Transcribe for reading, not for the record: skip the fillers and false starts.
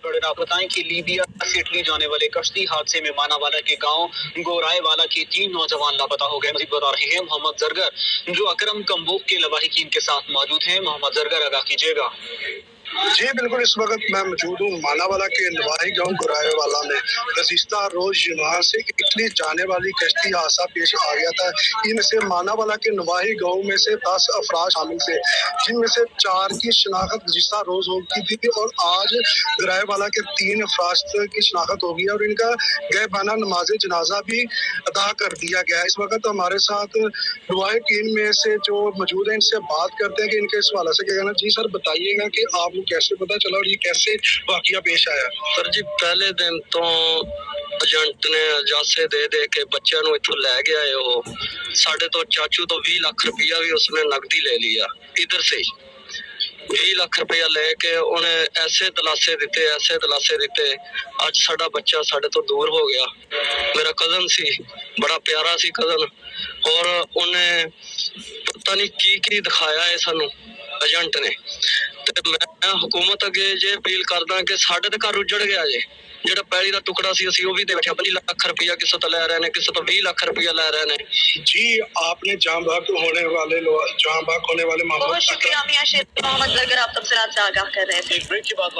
बड़े बताएं कि लीबिया से इटली जाने वाले कश्ती हादसे में मानावाला के गांव गोराए वाला के 3 नौजवान लापता हो गए। मजीद बता रहे हैं मोहम्मद जरगर, जो अकरम कम्बोक के लवाहिकीन के साथ मौजूद हैं। मोहम्मद जरगर, आगाह कीजिएगा। जी बिल्कुल, इस वक्त मैं मौजूद हूँ मानावाला के नवाही गांव गोराए वाला में। गुज़िश्ता रोज यहाँ से इटली जाने वाली कश्ती हादसा पेश आ गया था। इनमें से मानावाला के नवाही गांव में से 10 अफराद शामिल थे, जिनमें से 4 की शनाख्त गुज़िश्ता रोज हो गई थी और आज गोराए वाला के 3 अफराद की शनाख्त हो गई और इनका गैबाना नमाज जनाजा भी अदा कर दिया गया। इस वक्त हमारे साथ नवाहिकीन में से जो मौजूद हैं, इनसे बात करते हैं कि इनके इस हवाले से क्या कहना। जी सर, बताइएगा कि आपको कैसे पता चला और ये कैसे वाकया पेश आया? सर जी, पहले दिन तो ਏਜੰਟ ਨੇ ਅਜਾਸੇ ਦੇ ਕੇ ਬੱਚਿਆਂ ਨੂੰ ਇੱਥੋਂ ਲੈ ਗਿਆ ਹੈ। ਉਹ ਸਾਡੇ ਤੋਂ ਚਾਚੂ ਤੋਂ 20 ਲੱਖ ਰੁਪਇਆ ਵੀ ਉਸਨੇ ਨਕਦੀ ਲੈ ਲਿਆ इधर से। 20 ਲੱਖ ਰੁਪਇਆ ਲੈ ਕੇ ਉਹਨੇ ਐਸੇ ਦਿਲਾਸੇ ਦਿੱਤੇ ਅੱਜ ਸਾਡਾ ਬੱਚਾ ਸਾਡੇ ਤੋਂ ਦੂਰ ਹੋ ਗਿਆ। ਮੇਰਾ ਕਜ਼ਨ ਸੀ, ਬੜਾ ਪਿਆਰਾ ਸੀ ਕਜ਼ਨ, ਔਰ ਉਹਨੇ ਪਤਾ ਨਹੀਂ ਕੀ ਦਿਖਾਇਆ ਹੈ ਸਾਨੂੰ ਏਜੰਟ ਨੇ। ਤੇ ਮੈਂ ਹੁਕੂਮਤ ਅੱਗੇ ਜੇ ਅਪੀਲ ਕਰਦਾ ਕਿ ਸਾਡੇ ਤੇ ਘਰ ਉੱਜੜ ਗਿਆ ਜੇ। ਜਿਹੜਾ ਪੈਲੀ ਦਾ ਟੁਕੜਾ ਸੀ ਅਸੀਂ ਉਹ ਵੀ ਦੇ ਬੈਠੇ। 25 ਲੱਖ ਰੁਪਇਆ ਕਿਸੇ ਤੋਂ ਲੈ ਰਹੇ ਨੇ, ਕਿਸੇ ਤੋਂ 20 ਲੱਖ ਰੁਪਇਆ ਲੈ ਰਹੇ ਨੇ। जी, आपने जाँ बाग होने वाले मामले। बहुत शुक्रिया मियां शेर मोहम्मद जरगर, आप तबसरात से आगाह कर रहे थे। एक ब्रेक के बाद